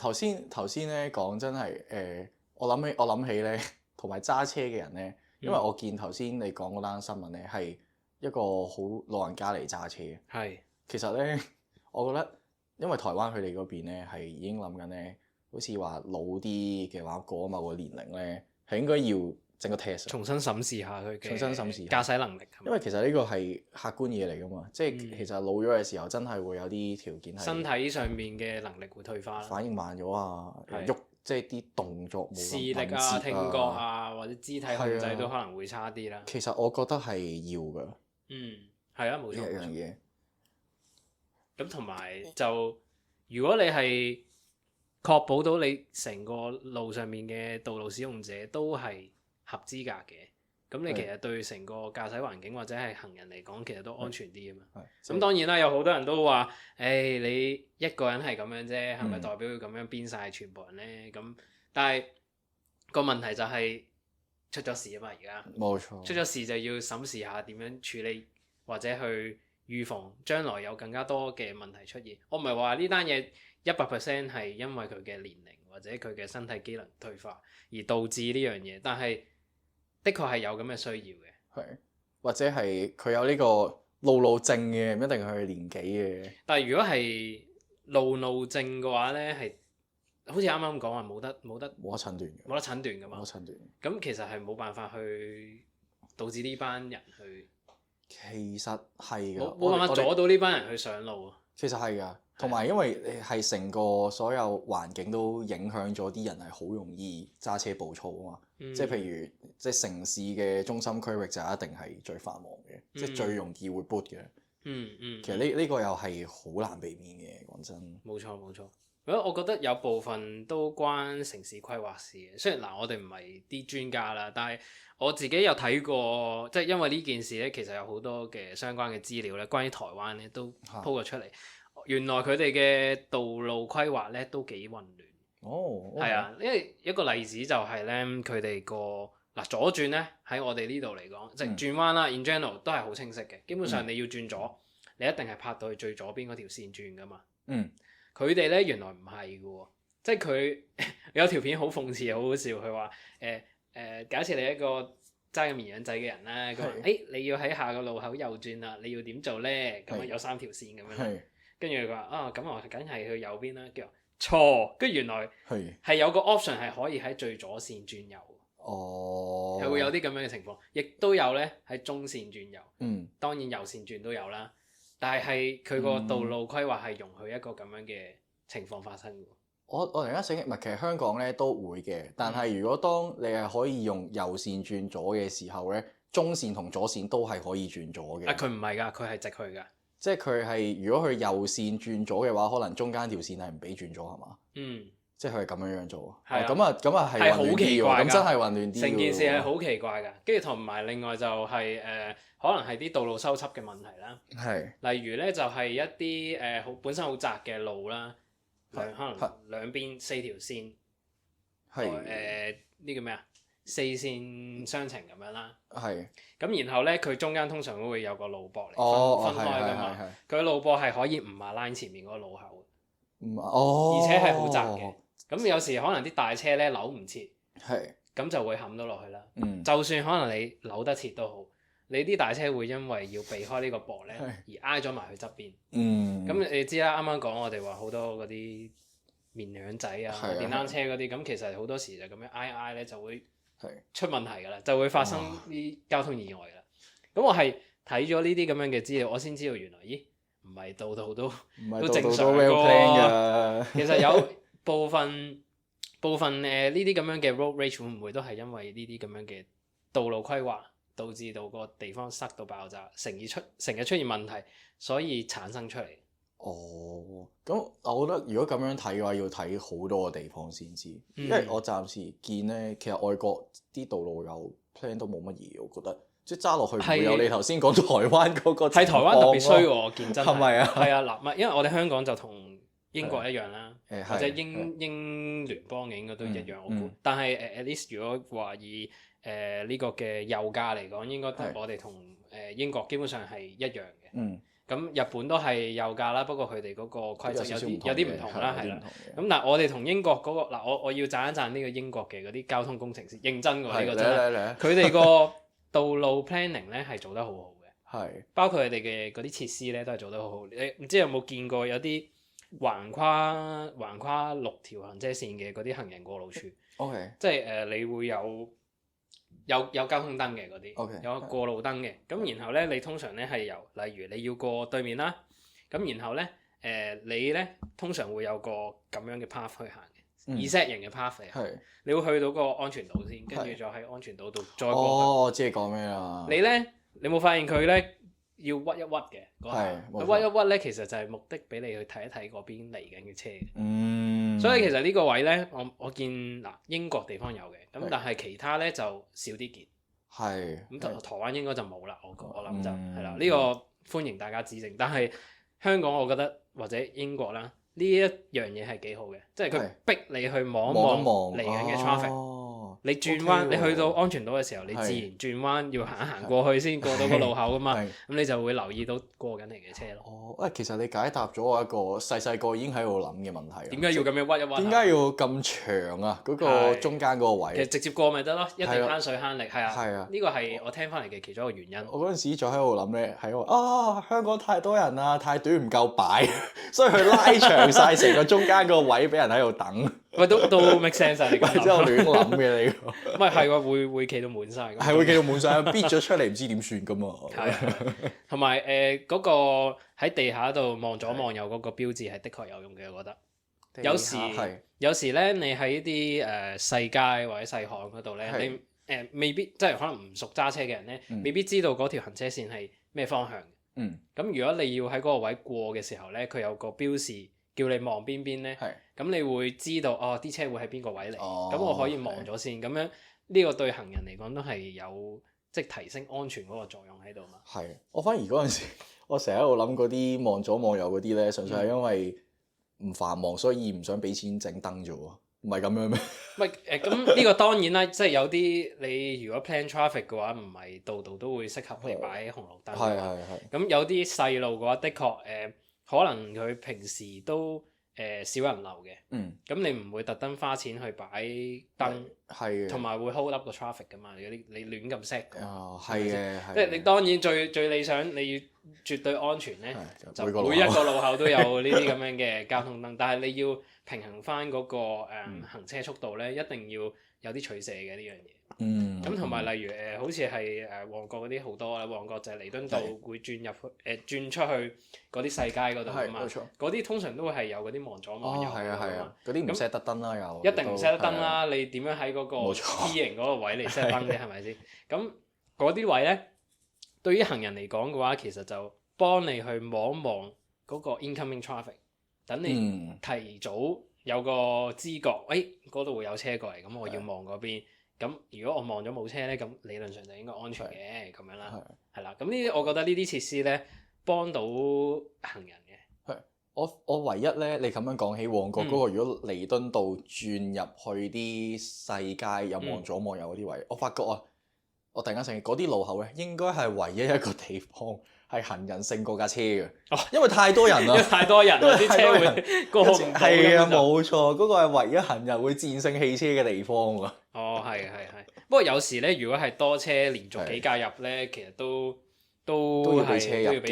頭先咧講真係我諗起咧。同埋揸車嘅人咧，因為我見頭先你講嗰單新聞咧，係一個好老人家嚟揸車嘅。係，其實咧，我覺得因為台灣佢哋嗰邊咧係已經諗緊咧，好似話老啲嘅話過某個年齡咧，係應該要整個 test，重新審視下佢嘅駕駛能力。因為其實呢個係客觀嘢嚟㗎嘛，即係其實老咗嘅時候真係會有啲條件係身體上面嘅能力會退化啦，反應慢咗啊，喐。即係啲動作冇咁敏捷啊，視力啊、聽覺啊，或者肢體控制都可能會差啲啦。其實我覺得係要㗎。係啊，冇錯。一樣嘢。咁同埋就，如果你係確保到你成個路上面嘅道路使用者都係合資格嘅，咁你其實對成個駕駛環境或者係行人嚟講，其實都安全啲啊嘛。咁當然啦，有好多人都話，你一個人係咁樣啫，係咪代表要咁樣鞭晒全部人呢？咁但係個問題就係出咗事啊嘛，而家冇錯，出咗事就要審視下點樣處理，或者去預防將來有更加多嘅問題出現。我唔係話呢單嘢100%係因為佢嘅年齡或者佢嘅身體機能退化而導致呢樣嘢，但係的確係有咁嘅需要嘅。係，或者係佢有呢個路症嘅，唔一定係佢年紀嘅。但係如果係路症嘅話咧，係好似啱啱講話冇得診斷嘅，冇得診斷㗎嘛。冇得診斷。咁其實係冇辦法去導致呢班人去。其實係㗎，冇辦法阻到呢班人去上路啊。其實係㗎，同埋因為係成個所有環境都影響咗啲人係好容易揸車暴躁啊嘛。即係譬如即係城市嘅中心區域就一定係最繁忙嘅，即係最容易會 boot 嘅。其實呢個又係好難避免嘅，講真。冇錯。我覺得有部分都關城市規劃事嘅。雖然我哋唔係啲專家啦，但係我自己有睇過，即係因為呢件事咧，其實有好多嘅相關嘅資料咧，關於台灣咧都 po 咗出嚟。原來佢哋嘅道路規劃咧都幾混亂。係啊，因為一個例子就係咧，佢哋個左轉咧喺我哋呢度嚟講，即係轉彎啦，in general 都係好清晰嘅。基本上你要轉左，你一定係拍到去最左邊嗰條線轉噶嘛。佢哋咧原來唔係嘅喎，即係佢有條片好諷刺好好笑，佢話假設你一個揸緊綿羊仔嘅人啦，佢話你要喺下個路口右轉啦，你要點做咧？咁有3條線咁樣，跟住佢話咁我梗係去右邊啦，叫錯，跟住原來係有個 option 係可以喺最左線轉右。係會有啲咁樣嘅情況，亦都有咧喺中線轉右。當然右線轉都有啦。但係佢個道路規劃係容許一個咁樣嘅情況發生嘅。我突然間醒起，其實香港咧都會嘅，但係如果當你係可以用右線轉左嘅時候咧，中線同左線都係可以轉左嘅。佢唔係㗎，佢係直去㗎。即係佢係如果佢右線轉左嘅話，可能中間條線係唔俾轉左係嘛？即係佢係咁樣做。咁啊係好奇怪㗎，咁真係混亂啲。成件事係好奇怪㗎，跟住同埋另外就係可能係啲道路修葺嘅問題啦。例如咧就係一啲本身好窄嘅路啦，可能兩邊4條線，呢叫咩啊？4線雙程咁樣啦。咁然後咧佢中間通常都會有個路駁嚟分開㗎嘛。佢路駁係可以唔align前面嗰個路口，而且係好窄嘅。咁有時可能啲大車咧扭唔切，咁就會冚到落去啦。就算可能你扭得切都好，你啲大車會因為要避開呢個駁咧，而挨咗埋去側邊。咁你知啦，啱啱講我哋話好多嗰啲綿羊仔啊、電單車嗰啲，咁其實好多時就咁樣挨咧就會出問題㗎啦，就會發生啲交通意外㗎啦。咁我係睇咗呢啲咁樣嘅資料，我先知道原來唔係度度都正常㗎。其實有部分呢啲咁樣嘅 road rage 會唔會都係因為呢啲咁樣嘅道路規劃導致到個地方塞到爆炸，成日出現問題，所以產生出嚟？咁我覺得如果咁樣睇嘅話，要睇好多個地方先知。因為我暫時見咧，其實外國啲道路有 plan 都冇乜嘢，我覺得即係揸落去唔會有你頭先講台灣嗰個情況。係台灣特別衰喎，我見真係。係咪啊？係啊，因為我哋香港就同英國一樣啦，或者英聯邦嘅應該都一樣我估。但係at least 如果話以呢個嘅油價嚟講，應該我哋同英國基本上係一樣嘅。咁日本都係油價啦，不過佢哋嗰個規則有啲唔同啦，係啦。咁但係我哋同英國嗰個我要讚一讚呢個英國嘅嗰啲交通工程師，認真喎呢個真係。佢哋個道路 planning 咧係做得好好嘅，包括佢哋嘅嗰啲設施咧都係做得好好。你唔知有冇見過有啲橫跨6條行車線嘅嗰啲行人過路處？即係你會有交通燈嘅嗰啲，有過路燈嘅。咁然後咧，你通常咧係例如你要過對面啦，咁然後咧你咧通常會有個咁樣嘅 path 去行嘅，Z 型嘅 path 嚟。你會去到個安全島先，跟住再喺安全島度再過去。我知你講咩啦。你冇發現佢咧要屈一屈嘅？佢屈一屈咧，其實就係目的俾你去睇一睇嗰邊嚟緊嘅車。所以其實呢個位咧，我見英國地方有嘅，咁但係其他咧就少啲見。咁台灣應該就冇啦，我諗就係啦。呢個歡迎大家指正。但係香港我覺得或者英國啦，呢一樣嘢係幾好嘅，即係佢逼你去望一望嚟緊嘅 traffic。你轉彎， OK 你去到安全島嘅時候，你自然轉彎要行一行過去先過到個路口噶嘛。咁你就會留意到過緊嚟嘅車咯。哦，其實你解答咗我一個細個已經喺度諗嘅問題。點解要咁樣屈一屈？點解要咁長啊？嗰個中間嗰個位。其實直接過咪得咯，一定慳水慳力。係啊。係啊。呢個係我聽翻嚟嘅其中一個原因。我嗰陣時就喺度諗咧，喺度香港太多人啦，太短唔夠擺，所以佢拉長晒成個中間個位俾人喺度等。喂，都 make sense 啊！你咁之後亂諗嘅你。唔係係喎，會企到滿晒。係會企到滿晒，逼咗出嚟唔知點算噶嘛。係啊，同埋嗰個喺地下度望左望右嗰個標誌係的確有用嘅，我覺得。有時咧，你喺啲細街或者細巷嗰度咧，你未必即係可能唔熟揸車嘅人咧，未必知道嗰條行車線係咩方向。咁如果你要喺嗰個位過嘅時候咧，佢有個標示叫你望邊邊咧，咁你會知道啲車會喺邊個位嚟，咁我可以望咗先。咁樣呢個對行人嚟講都係有即係提升安全嗰個作用喺度嘛。係，我反而嗰陣時，我成日喺度諗嗰啲望左望右嗰啲咧，純粹係因為唔繁忙，所以唔想俾錢整燈啫喎。唔係咁樣咩？唔係咁呢個當然啦，即係有啲你如果 plan traffic 嘅話，唔係度度都會適合你擺紅綠燈。係。咁有啲細路嘅話，的確可能佢平時都少人流嘅。咁你唔會特登花錢去擺燈，同埋會 hold up 個 traffic 噶嘛？如果你亂咁 set。係嘅。即係你當然最理想，你要絕對安全咧，就每一個路口都有呢啲咁樣嘅交通燈，但係你要平衡翻嗰個行車速度咧，一定要有啲取捨嘅呢樣嘢。咁同埋例如好似係旺角嗰啲好多啦，旺角就係彌敦道會轉入去轉出去嗰啲細街嗰度啊嘛。嗰啲通常都會係有嗰啲望左望右啊。嗰啲唔 set 得燈啦，又一定唔 set 得燈啦。你點樣喺嗰個 T 型嗰個位嚟 set 燈啫？係咪先？咁嗰啲位咧，對於行人嚟講嘅話，其實就幫你去望一望嗰個 incoming traffic， 等你提早有個知覺，嗰度會有車過嚟，咁我要望嗰邊。咁如果我望咗冇車咧，咁理論上就應該安全嘅咁樣啦。係啦，咁呢啲我覺得呢啲設施咧幫到行人嘅。我唯一咧，你咁樣講起旺角嗰個，如果彌敦道轉入去啲細街有望左望右嗰啲位，我發覺我突然間醒起嗰啲路口咧，應該係唯一一個地方係行人勝過架車嘅。因為太多人啦，太多人啦，啲車會過唔到。係啊，冇錯，嗰個係唯一行人會戰勝汽車嘅地方喎。係。不過有時咧，如果係多車連續幾架入咧，其實都要俾車入嘅，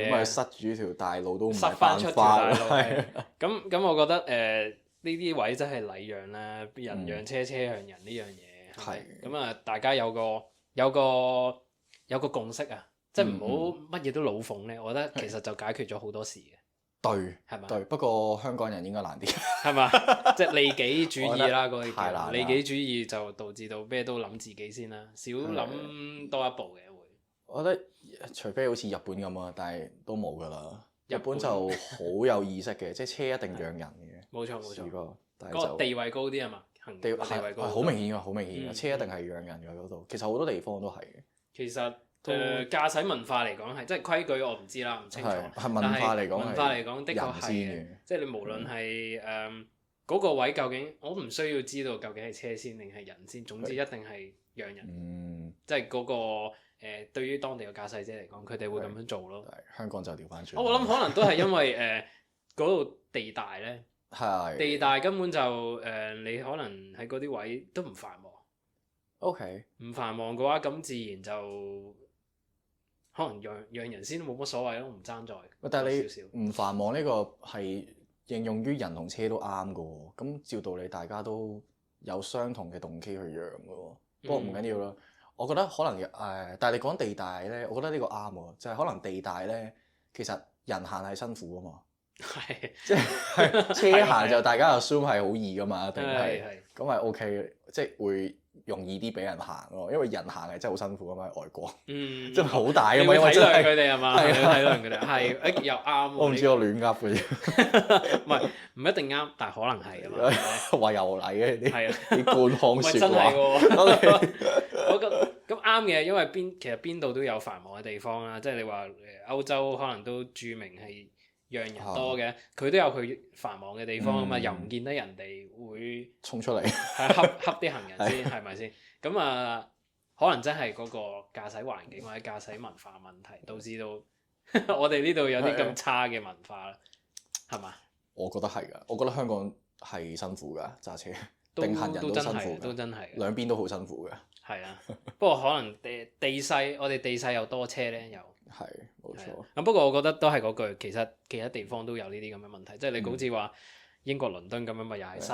咁啊塞住條大路都唔塞翻出條大路。咁我覺得呢啲位真係禮讓啦，人讓車，車讓人呢樣嘢。係。咁啊，大家有個共識啊，即係唔好乜嘢都老奉咧。我覺得其實就解決咗好多事嘅。對，係嘛？對，不過香港人應該難啲，係嘛？即係利己主義啦，嗰啲叫利己主義就導致到咩都諗自己先啦，少諗多一步嘅會。我覺得除非好似日本咁啊，但係都冇噶啦。日本就好有意識嘅，即係車一定讓人嘅。冇錯。嗰個地位高啲啊嘛，地位高。好明顯㗎，車一定係讓人嘅嗰度。其實好多地方都係嘅。其實駕駛文化嚟講係，即係規矩我唔知啦，唔清楚。係文化嚟講，文化嚟講的確係嘅，即係你無論係嗰個位究竟，我唔需要知道究竟係車先定係人先，總之一定係讓人。即係嗰個對於當地嘅駕駛者嚟講，佢哋會咁樣做咯。香港就調翻轉。我諗可能都係因為嗰度地大咧，地大根本就你可能喺嗰啲位都唔繁忙。OK。唔繁忙嘅話，咁自然就可能讓人先都冇乜所謂咯，唔爭在。但係你唔繁忙呢個係應用於人同車都啱嘅喎，咁照道理大家都有相同嘅動機去讓嘅喎。不過唔緊要啦，我覺得可能但係你講地大咧，我覺得呢個啱喎，就係可能地大咧，其實人行係辛苦啊嘛。係。即係車行就大家 assume 係好易噶嘛，定係咁係 OK 嘅，即係會容易啲俾人行咯，因為人行係真係好辛苦噶嘛，喺外國，即係好大噶嘛，因為真係體諒佢哋係嘛，體諒佢哋係又啱。我唔知我亂噏嘅啫，唔一定啱，但係可能係啊嘛。話又嚟嘅呢啲，係啊，啲官腔説話。真係喎，我覺得咁啱嘅，因為其實邊度都有繁忙嘅地方啦，即係你話歐洲可能都著名係讓人多嘅，佢都有佢繁忙嘅地方啊嘛，又唔見得人哋會衝出嚟，係恰啲行人先，係咪先？咁啊，可能真係嗰個駕駛環境或者駕駛文化問題，導致到我哋呢度有啲咁差嘅文化啦，係嘛？我覺得係㗎，我覺得香港係辛苦㗎揸車，定行人都辛苦，都真係兩邊都好辛苦㗎。係啊，不過可能地勢，我哋地勢又多車咧，又係冇錯。咁不過我覺得都係嗰句，其實其他地方都有呢啲咁嘅問題，即係你好似話英國倫敦咁樣咪又係塞，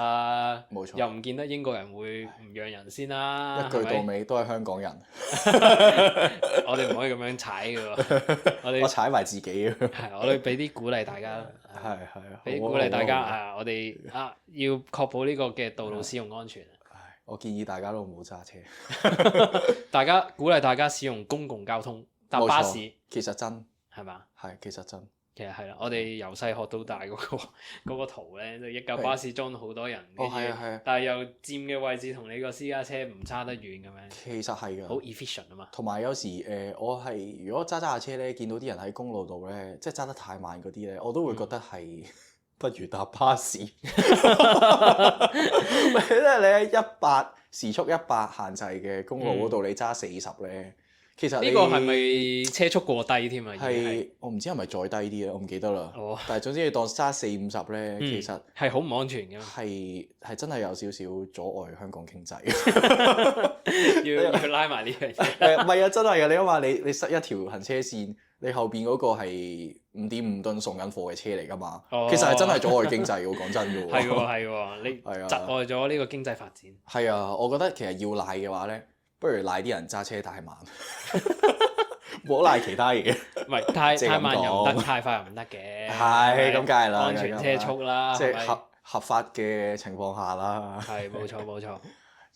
冇錯，又唔見得英國人會唔讓人先啦。一句到尾都係香港人，我哋唔可以咁樣踩嘅喎，我踩埋自己啊。係，我哋俾啲鼓勵大家，係俾啲鼓勵大家啊！我哋要確保呢個嘅道路使用安全。我建議大家都唔好揸車，大家鼓勵大家使用公共交通搭巴士，其實真係嘛？係其實真，其實係啦，我哋由細學到大嗰個圖咧，就一架巴士裝到好多人，係啊，但係又佔嘅位置同你個私家車唔差得遠咁樣。其實係㗎，好 efficient 啊嘛。同埋有時我係如果揸下車咧，見到啲人喺公路度咧，即係揸得太慢嗰啲咧，我都會覺得係。不如搭巴士，即係你喺100時速100限制嘅公路嗰度，你揸40咧，其實呢個係咪車速過低添啊？係我唔知係咪再低啲啊，我唔記得啦。但係總之你當揸40-50咧，其實係好唔安全嘅。係真係有少少阻礙香港經濟。要拉埋呢樣嘢。唔係啊，真係啊！你諗下，你塞一條行車線。你後邊嗰個係5.5噸送緊貨嘅車嚟㗎嘛？其實係真係阻礙經濟喎，講真㗎喎。係喎，你窒礙咗呢個經濟發展。係啊，我覺得其實要賴嘅話咧，不如賴啲人揸車太慢，唔好賴其他嘢。唔係太慢又唔得，太快又唔得嘅。係咁，梗係啦，安全車速啦，即係合法嘅情況下啦。係冇錯，就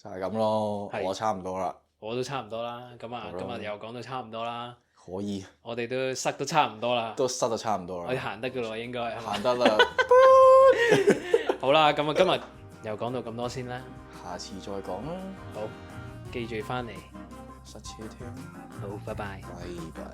係咁咯。我差唔多啦。我都差唔多啦。咁啊，今日又講到差唔多啦。可以，我哋都塞到差唔多啦，都塞到差唔多啦，我哋行得嘅咯，應該行得啦。好啦，咁啊，今日又講到咁多先啦，下次再講啦。好，記住翻嚟塞車聽。好，拜拜。拜拜。